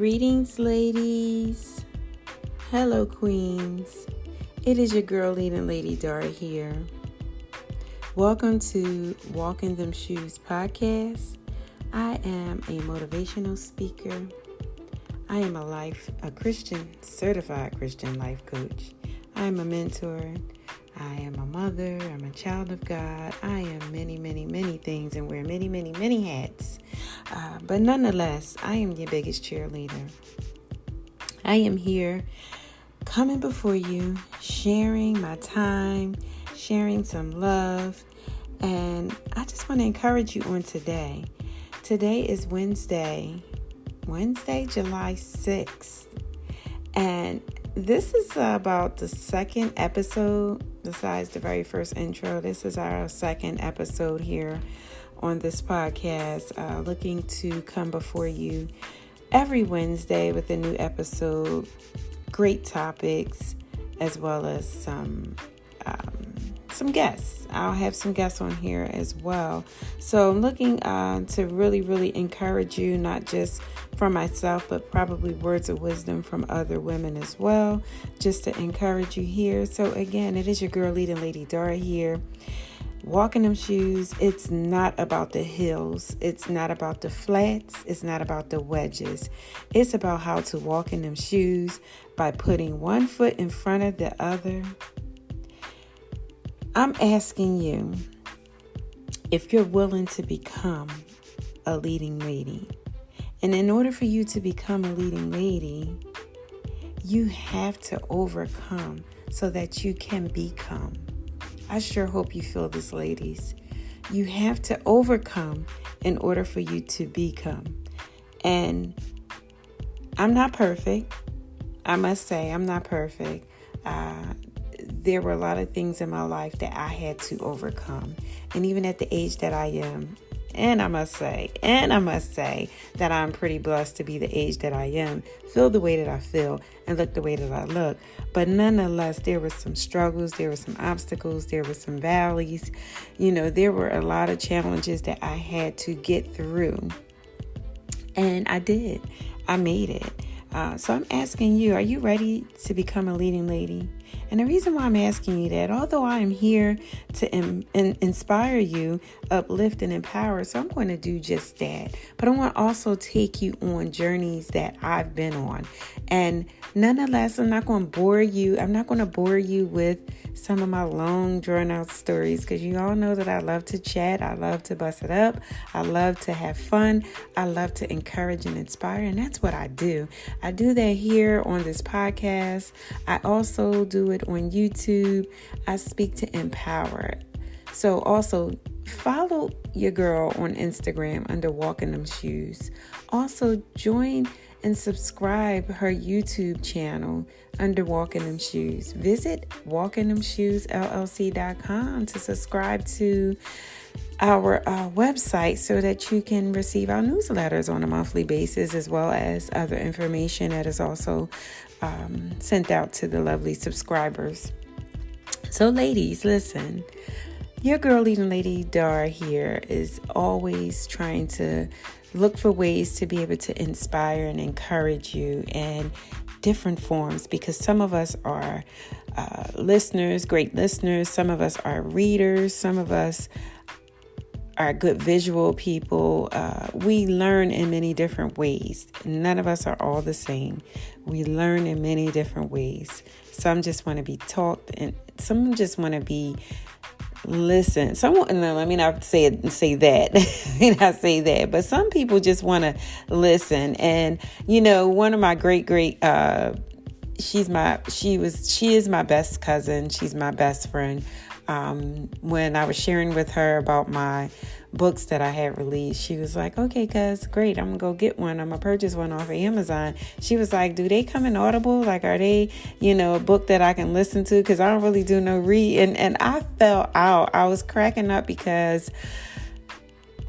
Greetings, ladies. Hello, queens. It is your girl, leading Lady Dara here. Welcome to Walk in Them Shoes podcast. I am a motivational speaker. I am a certified Christian life coach. I am a mentor. I am a mother. I'm a child of God. I am many, many, many things and wear many, many, many hats. But nonetheless, I am your biggest cheerleader. I am here coming before you, sharing my time, sharing some love. And I just want to encourage you on today. Today is Wednesday, July 6th. And this is about the second episode, besides the very first intro. This is our second episode here on this podcast, looking to come before you every Wednesday with a new episode, great topics, as well as some guests. I'll have some guests on here as well. So I'm looking to really encourage you, not just from myself, but probably words of wisdom from other women as well, just to encourage you here. So again, it is your girl, leading Lady Dara here. Walking them shoes, it's not about the hills. It's not about the flats. It's not about the wedges. It's about how to walk in them shoes by putting one foot in front of the other. I'm asking you if you're willing to become a leading lady. And in order for you to become a leading lady, you have to overcome so that you can become. I sure hope you feel this, ladies. You have to overcome in order for you to become. And I'm not perfect. I must say, I'm not perfect. There were a lot of things in my life that I had to overcome. And even at the age that I am, and I must say that I'm pretty blessed to be the age that I am, feel the way that I feel, and look the way that I look. But nonetheless, there were some struggles, there were some obstacles, there were some valleys. There were a lot of challenges that I had to get through. And I did. I made it. So I'm asking you, are you ready to become a leading lady? And the reason why I'm asking you that, although I am here to inspire you, uplift, and empower, so I'm going to do just that. But I want to also take you on journeys that I've been on. And nonetheless, I'm not going to bore you. I'm not going to bore you with some of my long, drawn-out stories, because you all know that I love to chat. I love to bust it up. I love to have fun. I love to encourage and inspire, and that's what I do. I do that here on this podcast. I also do it on YouTube. I speak to empower. So also follow your girl on Instagram under Walking Them Shoes. Also join and subscribe her YouTube channel under Walking Them Shoes. Visit walkingthemshoesllc.com to subscribe to our website so that you can receive our newsletters on a monthly basis, as well as other information that is also sent out to the lovely subscribers. So ladies, listen, your girl, leading Lady Dara here, is always trying to look for ways to be able to inspire and encourage you in different forms, because some of us are listeners, great listeners. Some of us are readers. Some of us are good visual people. We learn in many different ways. None of us are all the same. We learn in many different ways. Some just want to be taught, and some just want to be listened. Let me not say that. I say that, but some people just want to listen. And one of my great she is my best cousin. She's my best friend. When I was sharing with her about my books that I had released, she was like, okay, cuz, great, I'm gonna go get one. I'm gonna purchase one off of Amazon. She was like, do they come in Audible? Like, are they, a book that I can listen to? Cause I don't really do no read. And I fell out. I was cracking up because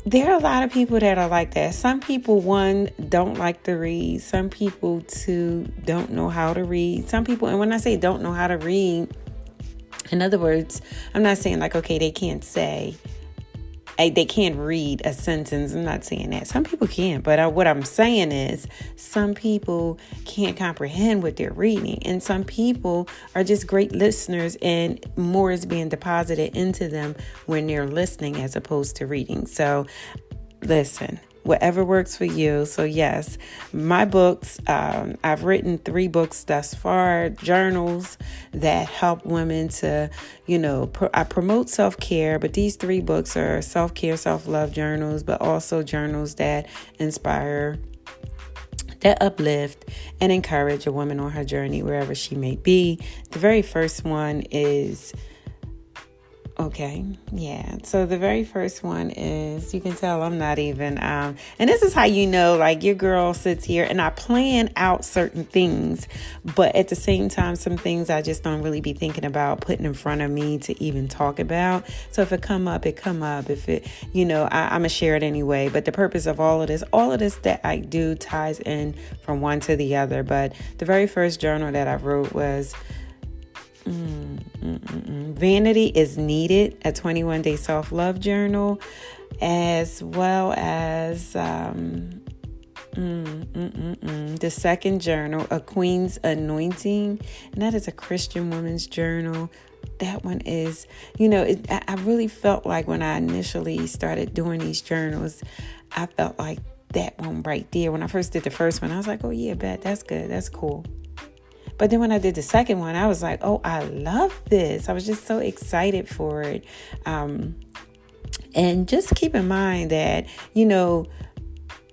there are a lot of people that are like that. Some people, one, don't like to read. Some people, two, don't know how to read. Some people, and when I say don't know how to read, in other words, I'm not saying like, okay, they can't say they can't read a sentence. I'm not saying that. Some people can, but what I'm saying is some people can't comprehend what they're reading. And some people are just great listeners, and more is being deposited into them when they're listening as opposed to reading. So listen, whatever works for you. So yes, my books, I've written 3 books thus far, journals that help women to, I promote self-care, but these 3 books are self-care, self-love journals, but also journals that inspire, that uplift and encourage a woman on her journey, wherever she may be. The very first one is so the very first one is, you can tell I'm not even, and this is how like your girl sits here and I plan out certain things, but at the same time, some things I just don't really be thinking about putting in front of me to even talk about. So if it come up, it come up. If it, I'm going to share it anyway. But the purpose of all of this that I do ties in from one to the other. But the very first journal that I wrote was, Vanity is Needed, a 21-day self-love journal, as well as the second journal, A Queen's Anointing, and that is a Christian woman's journal. That one is, I really felt like when I initially started doing these journals, I felt like that one right there. When I first did the first one, I was like, oh yeah, that's good, that's cool. But then when I did the second one, I was like, oh, I love this. I was just so excited for it. And just keep in mind that,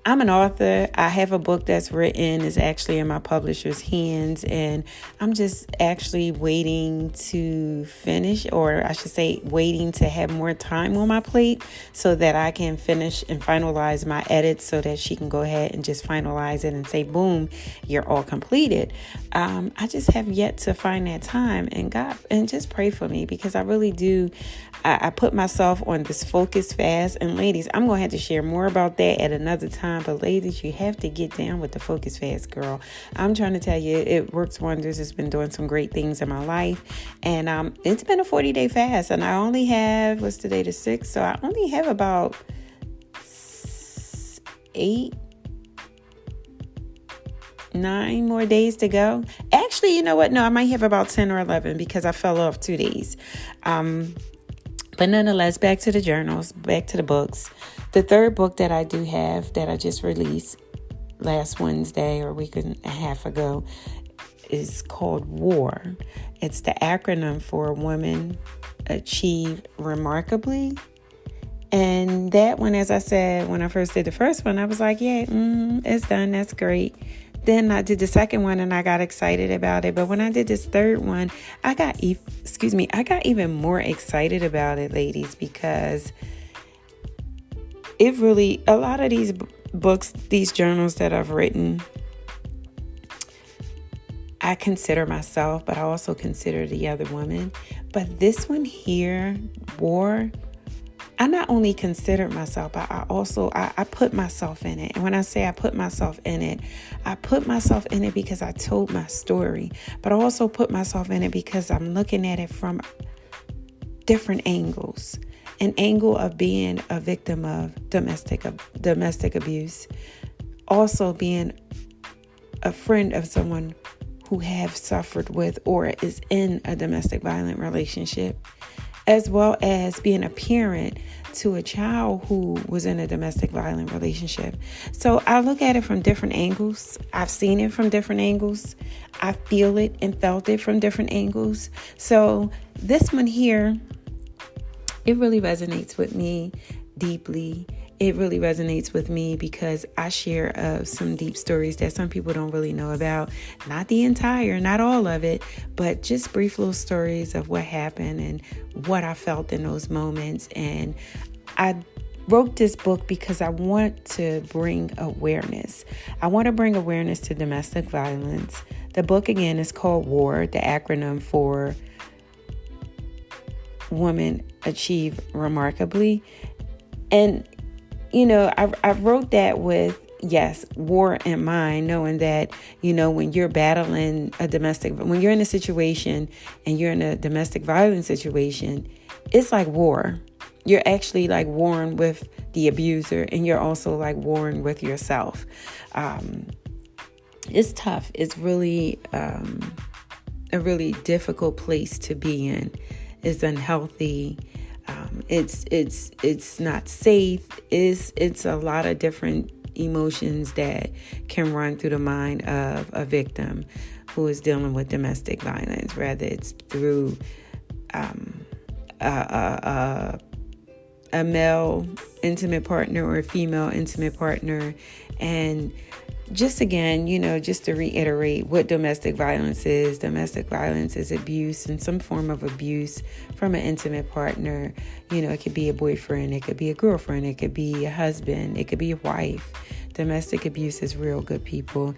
I'm an author. I have a book that's written. It's actually in my publisher's hands. And I'm just actually waiting to finish, or I should say waiting to have more time on my plate so that I can finish and finalize my edits so that she can go ahead and just finalize it and say, boom, you're all completed. I just have yet to find that time, and God, and just pray for me, because I really do. I put myself on this focus fast, and ladies, I'm going to have to share more about that at another time. But ladies, you have to get down with the focus fast, girl. I'm trying to tell you, it works wonders. It's been doing some great things in my life. And it's been a 40-day fast. And I only have, what's today, the 6th? So I only have about 9 more days to go. Actually, you know what? No, I might have about 10 or 11 because I fell off 2 days. But nonetheless, back to the journals, back to the books. The third book that I do have that I just released last Wednesday or a week and a half ago is called WAR. It's the acronym for Women Achieve Remarkably. And that one, as I said, when I first did the first one, I was like, yeah, it's done. That's great. Then I did the second one and I got excited about it. But when I did this third one, I got even more excited about it, ladies, because it really, a lot of these books, these journals that I've written, I consider myself, but I also consider the other women. But this one here, War, I not only considered myself, but I put myself in it. And when I say I put myself in it because I told my story. But I also put myself in it because I'm looking at it from different angles. An angle of being a victim of domestic abuse. Also being a friend of someone who have suffered with or is in a domestic violent relationship, as well as being a parent to a child who was in a domestic violent relationship. So I look at it from different angles. I've seen it from different angles. I feel it and felt it from different angles. So this one here, it really resonates with me deeply. It really resonates with me because I share some deep stories that some people don't really know about. Not the entire, not all of it, but just brief little stories of what happened and what I felt in those moments. And I wrote this book because I want to bring awareness. I want to bring awareness to domestic violence. The book, again, is called WAR, the acronym for Women Achieve Remarkably. And I wrote that with, yes, war in mind, knowing that, when you're battling when you're in a situation and you're in a domestic violence situation, it's like war. You're actually like warring with the abuser, and you're also like warring with yourself. It's tough. It's really a really difficult place to be in. It's unhealthy. It's not safe. It's a lot of different emotions that can run through the mind of a victim who is dealing with domestic violence, whether it's through a male intimate partner or a female intimate partner. And just again, just to reiterate what domestic violence is. Domestic violence is abuse and some form of abuse from an intimate partner. It could be a boyfriend, it could be a girlfriend, it could be a husband, it could be a wife. Domestic abuse is real, good people,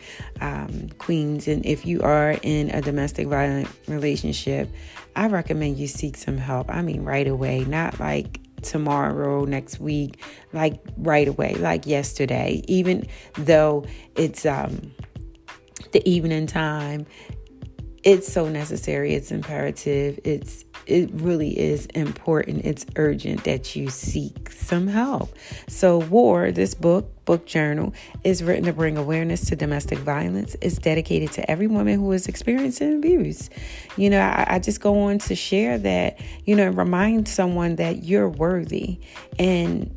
queens. And if you are in a domestic violent relationship, I recommend you seek some help. I mean, right away, not like tomorrow, next week, like right away, like yesterday, even though it's the evening time. It's so necessary. It's imperative. It really is important. It's urgent that you seek some help. So War, this book journal, is written to bring awareness to domestic violence. It's dedicated to every woman who is experiencing abuse. I just go on to share that, remind someone that you're worthy, and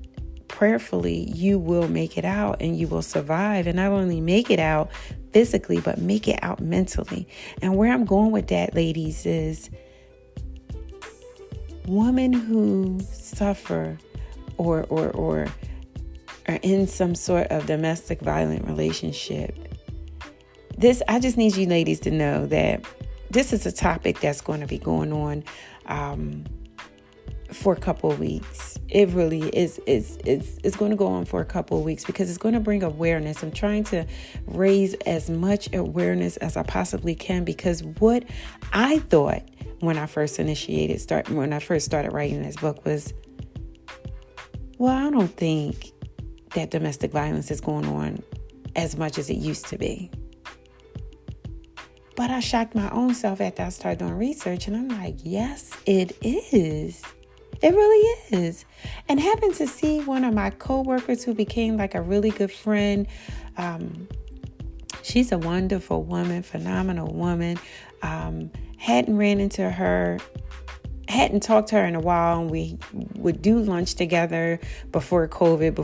prayerfully you will make it out and you will survive, and not only make it out physically, but make it out mentally. And where I'm going with that, ladies, is women who suffer or are in some sort of domestic violent relationship. I just need you ladies to know that this is a topic that's going to be going on for a couple of weeks. It really is. It's going to go on for a couple of weeks because it's going to bring awareness. I'm trying to raise as much awareness as I possibly can, because what I thought when I first started writing this book was, well, I don't think that domestic violence is going on as much as it used to be. But I shocked my own self after I started doing research, and I'm like, yes, it is. It really is. And happened to see one of my coworkers who became like a really good friend. She's a wonderful woman, phenomenal woman. Hadn't talked to her in a while, and we would do lunch together before COVID,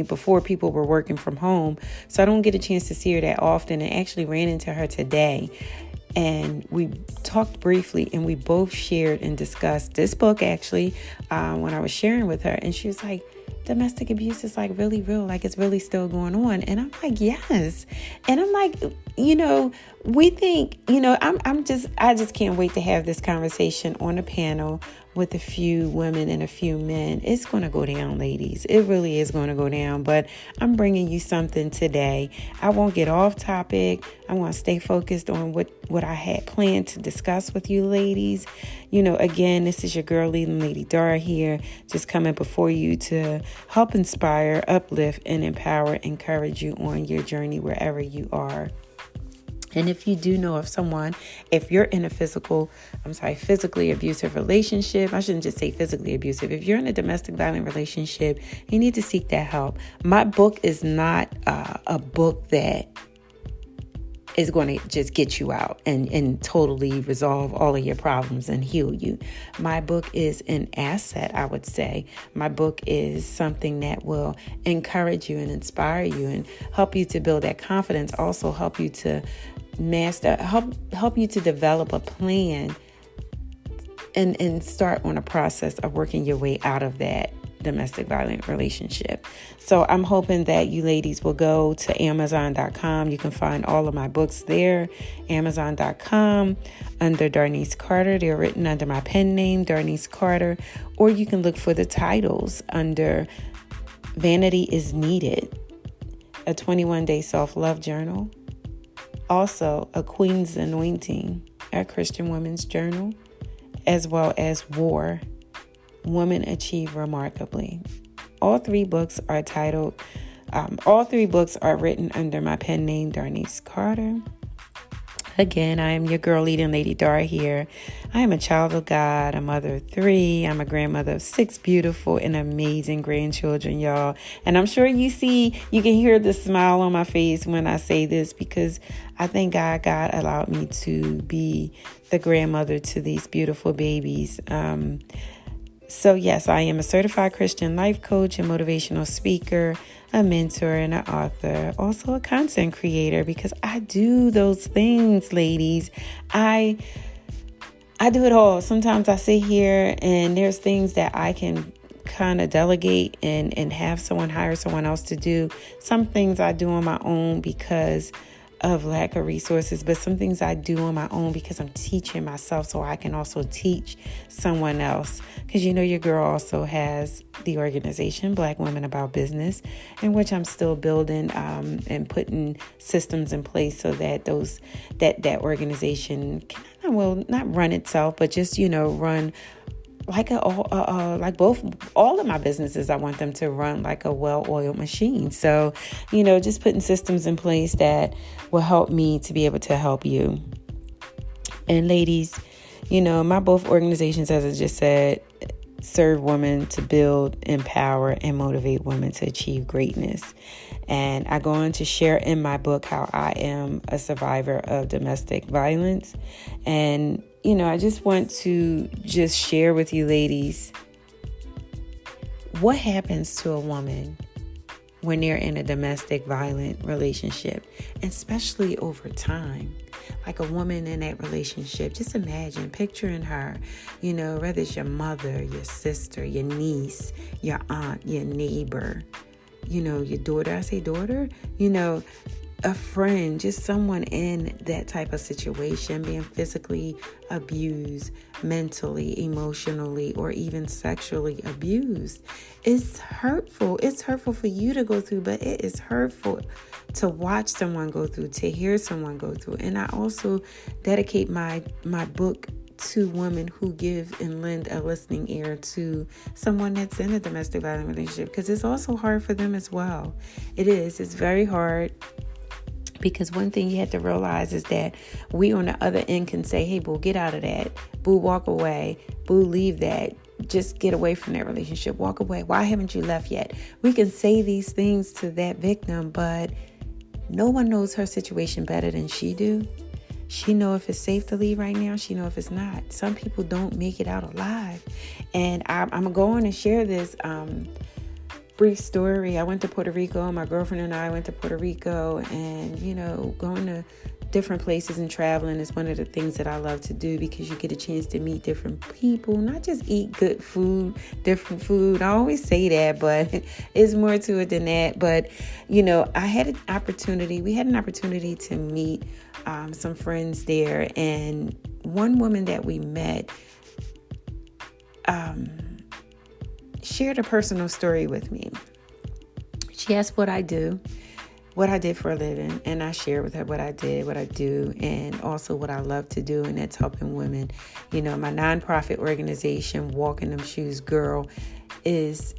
before people were working from home. So I don't get a chance to see her that often, and actually ran into her today. And we talked briefly, and we both shared and discussed this book actually when I was sharing with her. And she was like, domestic abuse is like really real, like it's really still going on. And I'm like, yes. And I'm like, we think, I just can't wait to have this conversation on a panel with a few women and a few men. It's going to go down, ladies. It really is going to go down. But I'm bringing you something today. I won't get off topic. I want to stay focused on what I had planned to discuss with you ladies. Again, this is your girl, Leading Lady Dara here, just coming before you to help inspire, uplift, and empower, encourage you on your journey wherever you are. And if you do know of someone, if you're in a physically abusive relationship, I shouldn't just say physically abusive. If you're in a domestic violent relationship, you need to seek that help. My book is not a book that is going to just get you out and totally resolve all of your problems and heal you. My book is an asset, I would say. My book is something that will encourage you and inspire you and help you to build that confidence, also help you to help you to develop a plan and start on a process of working your way out of that domestic violent relationship. So I'm hoping that you ladies will go to Amazon.com. You can find all of my books there. Amazon.com under Darnice Carter. They're written under my pen name, Darnice Carter. Or you can look for the titles under Vanity is Needed, a 21-day self-love journal. Also, a Queen's Anointing, a Christian women's journal, as well as War, Women Achieve Remarkably. All three books are written under my pen name, Darnice Carter. Again, I am your girl leading Lady Dara here. I am a child of God, a mother of 3. I'm a grandmother of 6 beautiful and amazing grandchildren, y'all. And I'm sure you can hear the smile on my face when I say this, because I thank God allowed me to be the grandmother to these beautiful babies. So yes, I am a certified Christian life coach and motivational speaker, a mentor and an author, also a content creator, because I do those things, ladies. I do it all. Sometimes I sit here and there's things that I can kind of delegate and have someone hire someone else to do. Some things I do on my own because of lack of resources, but some things I do on my own because I'm teaching myself so I can also teach someone else. Because your girl also has the organization Black Women About Business, in which I'm still building and putting systems in place so that that organization can, well, not run itself, but just run like all of my businesses. I want them to run like a well-oiled machine. So, just putting systems in place that will help me to be able to help you. And ladies, my both organizations, as I just said, serve women to build, empower, and motivate women to achieve greatness. And I go on to share in my book how I am a survivor of domestic violence. And I just want to just share with you ladies what happens to a woman when they're in a domestic violent relationship, especially over time. Like a woman in that relationship, just imagine, picturing her, whether it's your mother, your sister, your niece, your aunt, your neighbor, your daughter. I say daughter, a friend, just someone in that type of situation being physically abused, mentally, emotionally, or even sexually abused. It's hurtful. It's hurtful for you to go through, but it is hurtful to watch someone go through, to hear someone go through. And I also dedicate my book to women who give and lend a listening ear to someone that's in a domestic violence relationship, because it's also hard for them as well. It is. It's very hard. Because one thing you have to realize is that we on the other end can say, hey, boo, get out of that. Boo, walk away. Boo, leave that. Just get away from that relationship. Walk away. Why haven't you left yet? We can say these things to that victim, but no one knows her situation better than she do. She know if it's safe to leave right now. She know if it's not. Some people don't make it out alive. And I'm going to go on and share this brief story. I went to Puerto Rico. My girlfriend and I went to Puerto Rico, and going to different places and traveling is one of the things that I love to do, because you get a chance to meet different people, not just eat good food, different food. I always say that, but it's more to it than that. But we had an opportunity to meet some friends there, and one woman that we met shared a personal story with me. She asked what I did for a living, and I shared with her what I do, and also what I love to do, and that's helping women. My nonprofit organization, Walk in Them Shoes Girl, is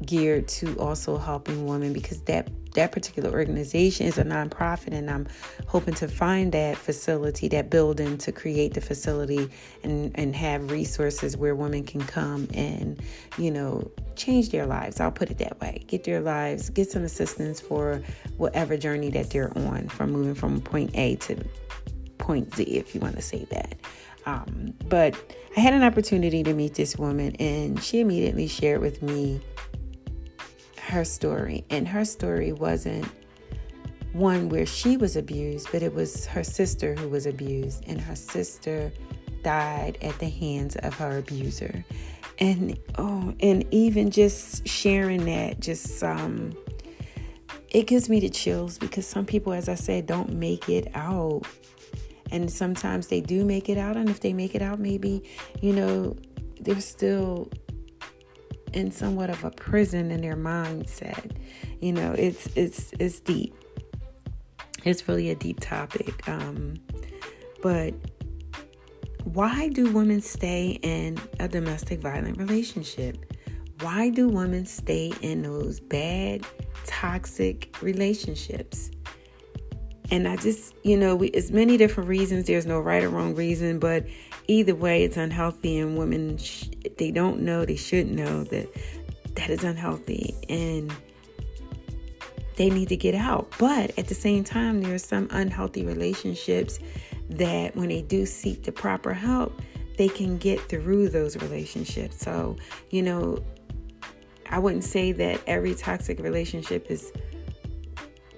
geared to also helping women, because that particular organization is a nonprofit, and I'm hoping to find that facility, that building, to create the facility and have resources where women can come and, change their lives. I'll put it that way. Get some assistance for whatever journey that they're on, from moving from point A to point Z, if you want to say that. But I had an opportunity to meet this woman, and she immediately shared with me her story. And her story wasn't one where she was abused, but it was her sister who was abused, and her sister died at the hands of her abuser. And even just sharing that, it gives me the chills, because some people, as I said, don't make it out. And sometimes they do make it out, and if they make it out, maybe, they're still in somewhat of a prison in their mindset. It's deep. It's really a deep topic. But why do women stay in a domestic violent relationship? Why do women stay in those bad, toxic relationships? And I just, it's many different reasons. There's no right or wrong reason, but either way, it's unhealthy. And women, they don't know, they should know that is unhealthy. And they need to get out. But at the same time, there are some unhealthy relationships that when they do seek the proper help, they can get through those relationships. So, I wouldn't say that every toxic relationship is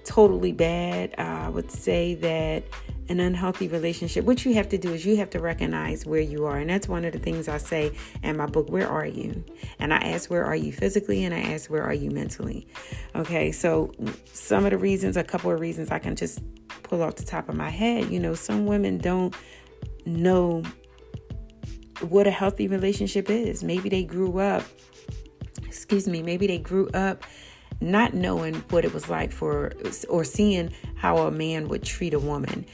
totally bad. I would say that an unhealthy relationship, what you have to do is you have to recognize where you are. And that's one of the things I say in my book, where are you? And I ask, where are you physically? And I ask, where are you mentally? Okay, so some of the reasons, a couple of reasons I can just pull off the top of my head. Some women don't know what a healthy relationship is. Maybe they grew up not knowing what it was like or seeing how a man would treat a woman.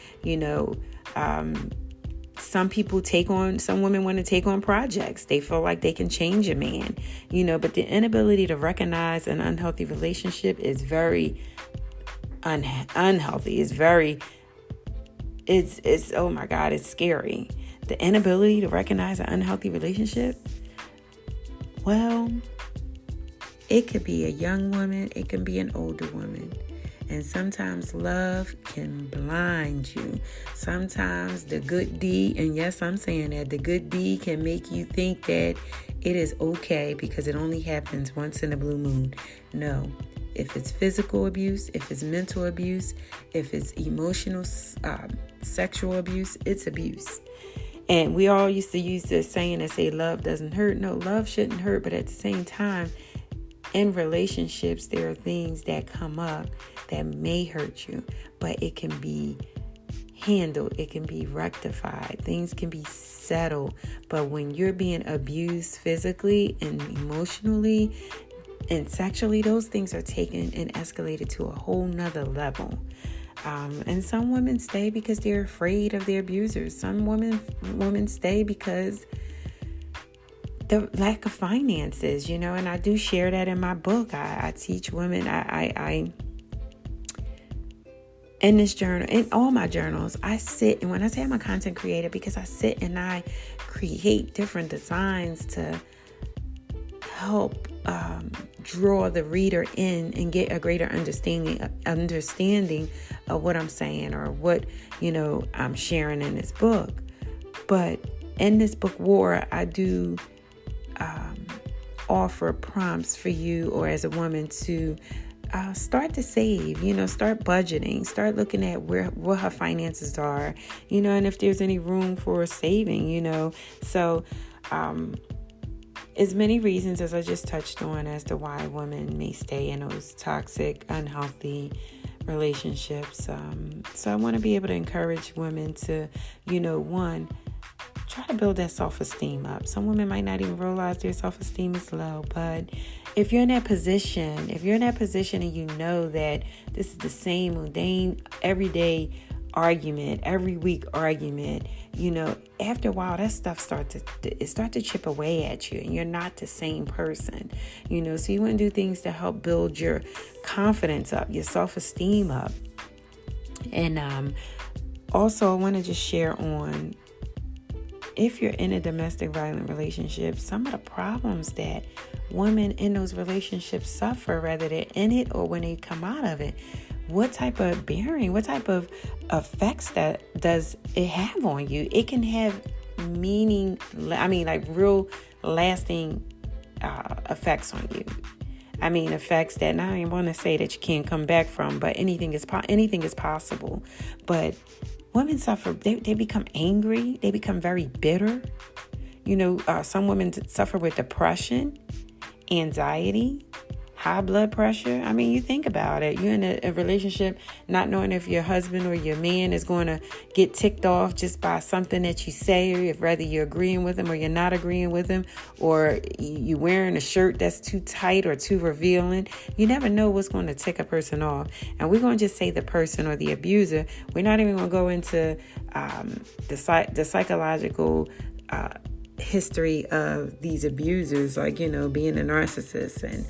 Some women want to take on projects. They feel like they can change a man, but the inability to recognize an unhealthy relationship is very unhealthy. It's oh my God, it's scary. The inability to recognize an unhealthy relationship, well, it could be a young woman, it can be an older woman. And sometimes love can blind you. Sometimes the good deed, and yes, I'm saying that, the good deed can make you think that it is okay because it only happens once in a blue moon. No. If it's physical abuse, if it's mental abuse, if it's emotional, sexual abuse, it's abuse. And we all used to use this saying and say love doesn't hurt. No, love shouldn't hurt. But at the same time, in relationships, there are things that come up that may hurt you, but it can be handled. It can be rectified. Things can be settled. But when you're being abused physically and emotionally and sexually, those things are taken and escalated to a whole nother level. And some women stay because they're afraid of their abusers. Some women stay because the lack of finances, and I do share that in my book. I teach women, I in this journal, in all my journals, I sit, and when I say I'm a content creator, because I sit and I create different designs to help draw the reader in and get a greater understanding of what I'm saying or what, I'm sharing in this book. But in this book, War, I do offer prompts for you or as a woman to start to save, start budgeting, start looking at what her finances are, and if there's any room for saving, So, as many reasons as I just touched on as to why women may stay in those toxic, unhealthy relationships. So I want to be able to encourage women to, one, try to build that self-esteem up. Some women might not even realize their self-esteem is low, but if you're in that position and you know that this is the same mundane, everyday argument, every week argument, after a while that stuff start to chip away at you and you're not the same person, so you want to do things to help build your confidence up, your self-esteem up. And also I want to just share on, if you're in a domestic violent relationship, some of the problems that women in those relationships suffer, whether they're in it or when they come out of it, what type of effects that does it have on you? It can have real lasting effects on you. Effects that, I don't even want to say that you can't come back from, but anything is possible. But women suffer, they become angry, they become very bitter. Some women suffer with depression, anxiety, high blood pressure. You think about it. You're in a relationship not knowing if your husband or your man is going to get ticked off just by something that you say, or if whether you're agreeing with him or you're not agreeing with him, or you wearing a shirt that's too tight or too revealing. You never know what's going to tick a person off. And we're going to just say the person or the abuser. We're not even going to go into the psychological history of these abusers, like, being a narcissist and,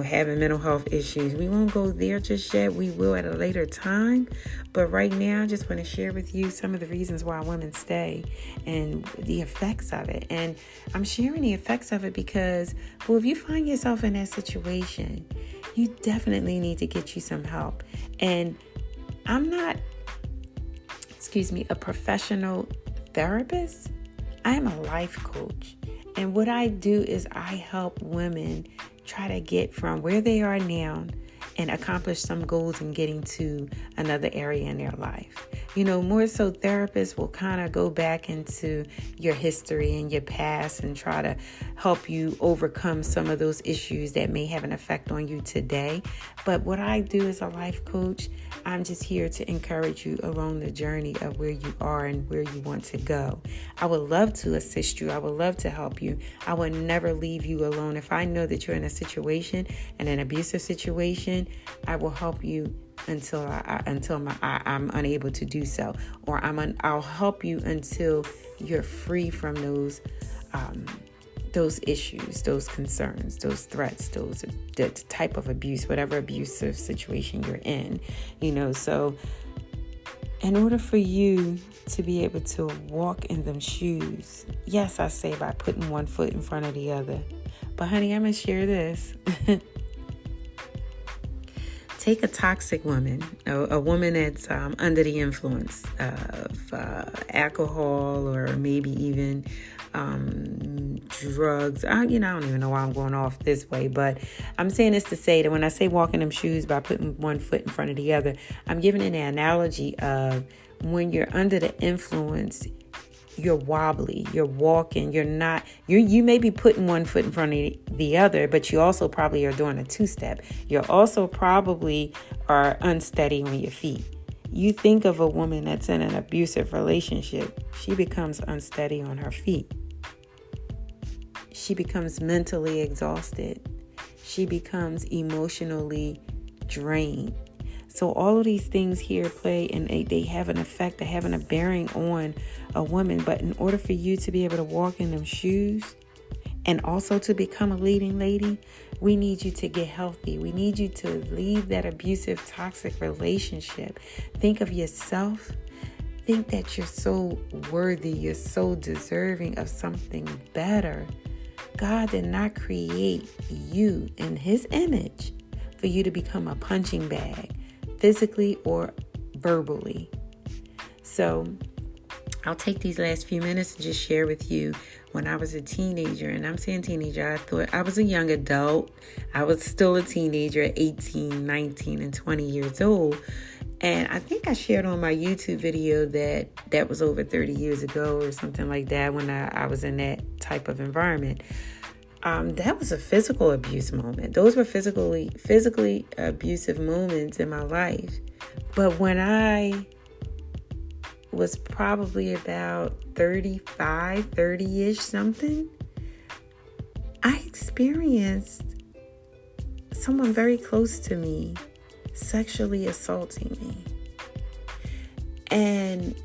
having mental health issues. We won't go there just yet. We will at a later time. But right now, I just want to share with you some of the reasons why women stay and the effects of it. And I'm sharing the effects of it because, well, if you find yourself in that situation, you definitely need to get you some help. And I'm not, a professional therapist. I am a life coach. And what I do is I help women try to get from where they are now and accomplish some goals in getting to another area in their life. More so therapists will kind of go back into your history and your past and try to help you overcome some of those issues that may have an effect on you today. But what I do as a life coach, I'm just here to encourage you along the journey of where you are and where you want to go. I would love to assist you. I would love to help you. I would never leave you alone. If I know that you're in a situation, and an abusive situation, I will help you until I'm unable to do so, or I'll help you until you're free from those issues, those concerns, those threats, the type of abuse, whatever abusive situation you're in. So in order for you to be able to walk in them shoes, yes, I say by putting one foot in front of the other. But honey, I'm gonna share this. Take a toxic woman, a woman that's under the influence of alcohol or maybe even drugs. I don't even know why I'm going off this way, but I'm saying this to say that when I say walk in them shoes by putting one foot in front of the other, I'm giving an analogy of when you're under the influence, you're wobbly, you're walking, you may be putting one foot in front of the other, but you also probably are doing a two-step. You also probably are unsteady on your feet. You think of a woman that's in an abusive relationship, she becomes unsteady on her feet. She becomes mentally exhausted. She becomes emotionally drained. So all of these things here play, and they have an effect, they have a bearing on a woman. But in order for you to be able to walk in them shoes and also to become a leading lady, we need you to get healthy. We need you to leave that abusive, toxic relationship. Think of yourself. Think that you're so worthy. You're so deserving of something better. God did not create you in His image for you to become a punching bag, physically or verbally. So I'll take these last few minutes and just share with you when I was a teenager. And I'm saying teenager, I thought I was a young adult. I was still a teenager at 18, 19, and 20 years old. And I think I shared on my YouTube video that was over 30 years ago or something like that when I was in that type of environment. That was a physical abuse moment. Those were physically abusive moments in my life. But when I was probably about 35, 30-ish something, I experienced someone very close to me sexually assaulting me. And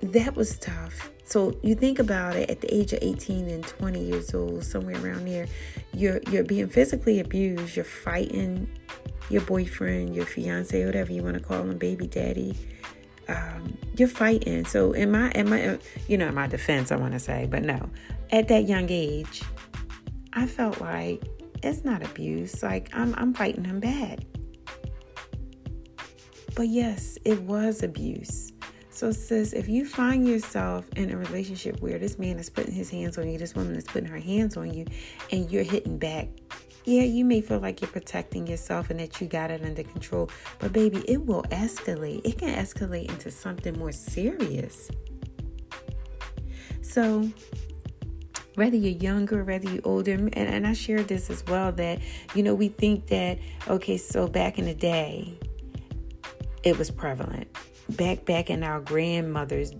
that was tough. So you think about it, at the age of 18 and 20 years old, somewhere around there, you're being physically abused. You're fighting your boyfriend, your fiance, whatever you want to call him, baby daddy. You're fighting. So in my defense, I want to say, but no, at that young age, I felt like it's not abuse. Like I'm fighting him bad. But yes, it was abuse. So sis, if you find yourself in a relationship where this man is putting his hands on you, this woman is putting her hands on you, and you're hitting back, yeah, you may feel like you're protecting yourself and that you got it under control. But baby, it will escalate. It can escalate into something more serious. So whether you're younger, whether you're older, and I shared this as well, that, we think that, okay, so back in the day, it was prevalent. Back in our grandmothers'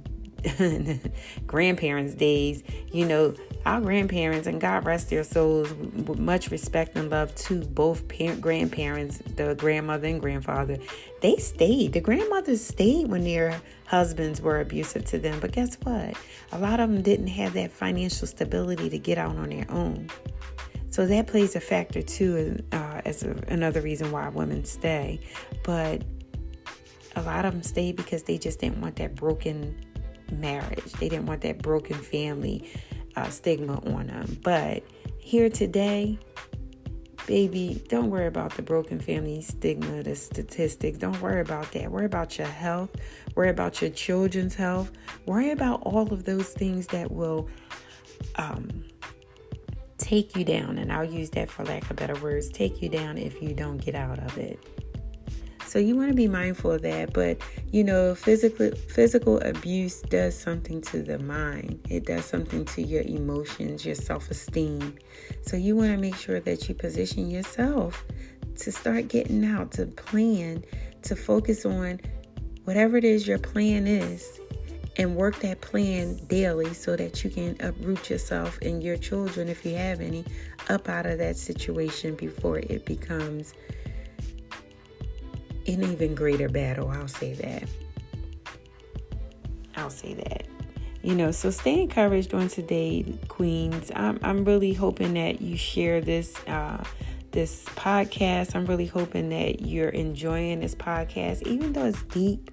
grandparents' days, our grandparents, and God rest their souls, with much respect and love to both grandparents, the grandmother and grandfather, they stayed. The grandmothers stayed when their husbands were abusive to them. But guess what? A lot of them didn't have that financial stability to get out on their own. So that plays a factor too, as another reason why women stay. But a lot of them stayed because they just didn't want that broken marriage. They didn't want that broken family stigma on them. But here today, baby, don't worry about the broken family stigma, the statistics. Don't worry about that. Worry about your health. Worry about your children's health. Worry about all of those things that will take you down. And I'll use that for lack of better words. Take you down if you don't get out of it. So you want to be mindful of that. But, physical abuse does something to the mind. It does something to your emotions, your self-esteem. So you want to make sure that you position yourself to start getting out, to plan, to focus on whatever it is your plan is, and work that plan daily so that you can uproot yourself and your children, if you have any, up out of that situation before it becomes an even greater battle. I'll say that. So stay encouraged on today, Queens. I'm really hoping that you share this podcast. I'm really hoping that you're enjoying this podcast, even though it's deep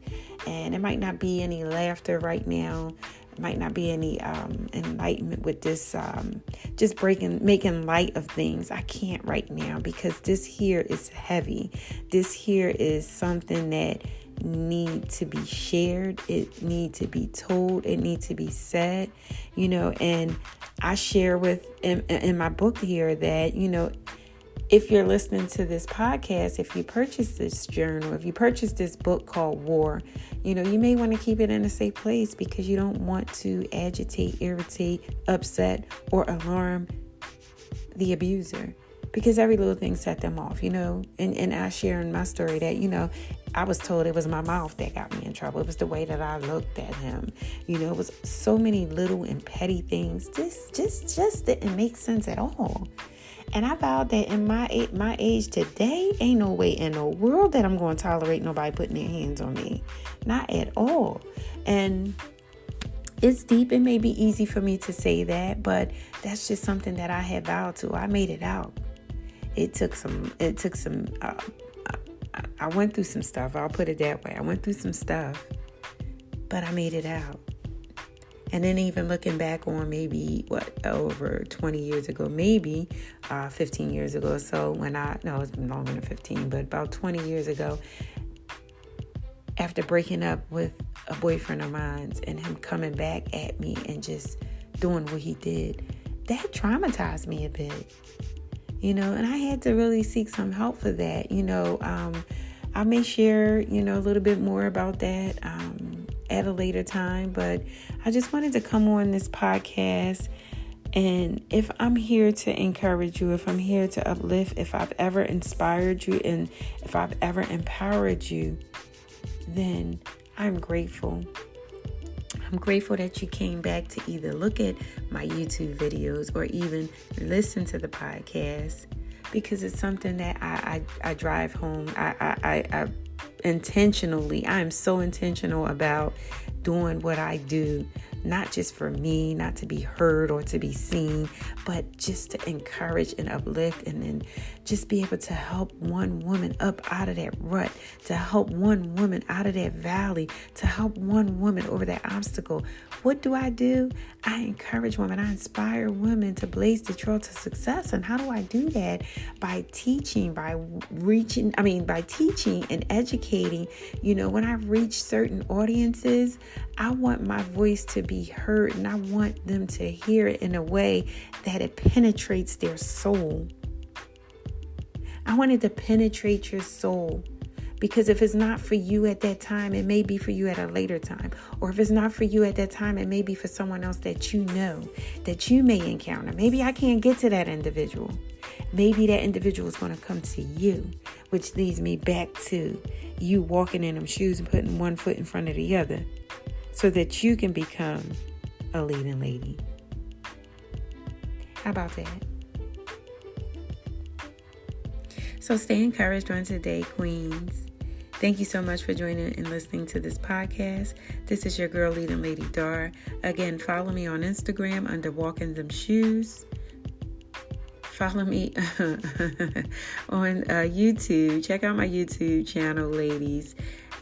and it might not be any laughter right now. It might not be any enlightenment with this, just making light of things. I can't right now because this here is heavy. This here is something that need to be shared. It need to be told. It need to be said, and I share in my book here that, if you're listening to this podcast, if you purchase this journal, if you purchase this book called War, you may want to keep it in a safe place because you don't want to agitate, irritate, upset, or alarm the abuser, because every little thing set them off, and I share in my story that, I was told it was my mouth that got me in trouble. It was the way that I looked at him. It was so many little and petty things. Just didn't make sense at all. And I vowed that in my age today, ain't no way in the world that I'm going to tolerate nobody putting their hands on me. Not at all. And it's deep. It may be easy for me to say that, but that's just something that I had vowed to. I made it out. It took some, I went through some stuff. I'll put it that way. I went through some stuff, but I made it out. And then even looking back on maybe, over 20 years ago, maybe 15 years ago. So it's been longer than 15, but about 20 years ago, after breaking up with a boyfriend of mine and him coming back at me and just doing what he did, that traumatized me a bit, and I had to really seek some help for that. I may share, a little bit more about that at a later time, but I just wanted to come on this podcast. And if I'm here to encourage you, if I'm here to uplift, if I've ever inspired you, and if I've ever empowered you, then I'm grateful. I'm grateful that you came back to either look at my YouTube videos or even listen to the podcast, because it's something that I drive home. I intentionally, I am so intentional about doing what I do, not just for me, not to be heard or to be seen, but just to encourage and uplift, and then just be able to help one woman up out of that rut, to help one woman out of that valley, to help one woman over that obstacle. What do? I encourage women. I inspire women to blaze the trail to success. And how do I do that? By teaching, by teaching and educating. When I reach certain audiences, I want my voice to be heard, and I want them to hear it in a way that it penetrates their soul. I want it to penetrate your soul, because if it's not for you at that time, it may be for you at a later time. Or if it's not for you at that time, it may be for someone else that you know, that you may encounter. Maybe I can't get to that individual. Maybe that individual is going to come to you, which leads me back to you walking in them shoes and putting one foot in front of the other. so that you can become a leading lady. How about that? So stay encouraged on today, queens. Thank you so much for joining and listening to this podcast. This is your girl, Leading Lady Dar. Again, follow me on Instagram under Walking Them Shoes. Follow me on YouTube. Check out my YouTube channel, ladies,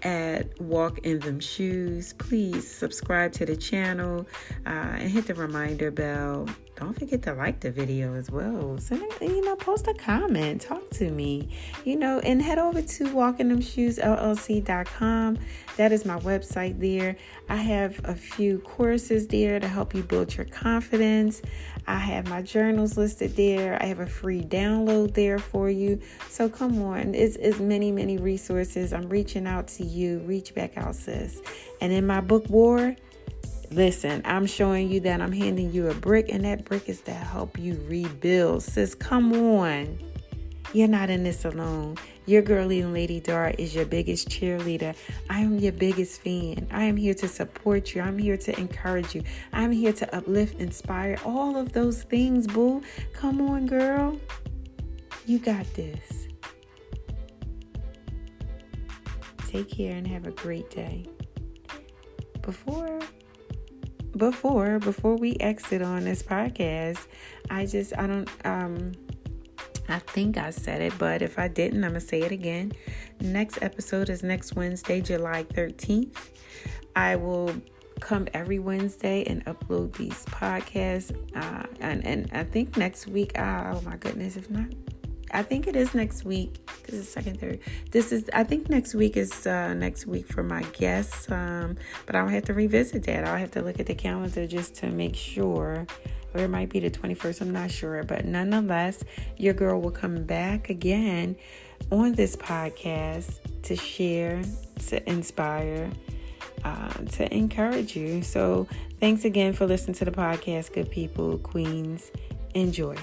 at Walk in Them Shoes. Please subscribe to the channel and hit the reminder bell. Don't forget to like the video as well. Send it, post a comment, talk to me, and head over to walkingthemshoesllc.com. That is my website there. I have a few courses there to help you build your confidence. I have my journals listed there. I have a free download there for you. So come on, it's many, many resources. I'm reaching out to you. Reach back out, sis. And in my book war, listen, I'm showing you that I'm handing you a brick, and that brick is to help you rebuild. Sis, come on. You're not in this alone. Your girl, Leading Lady Dar, is your biggest cheerleader. I am your biggest fan. I am here to support you. I'm here to encourage you. I'm here to uplift, inspire, all of those things, boo. Come on, girl. You got this. Take care and have a great day. Before we exit on this podcast, I think I said it, but if I didn't, I'm going to say it again. Next episode is next Wednesday, July 13th. I will come every Wednesday and upload these podcasts. And I think next week, oh my goodness, if not, I think it is next week. This is second, third. I think next week is next week for my guests. But I'll have to revisit that. I'll have to look at the calendar just to make sure. Or it might be the 21st. I'm not sure. But nonetheless, your girl will come back again on this podcast to share, to inspire, to encourage you. So thanks again for listening to the podcast, good people, queens. Enjoy.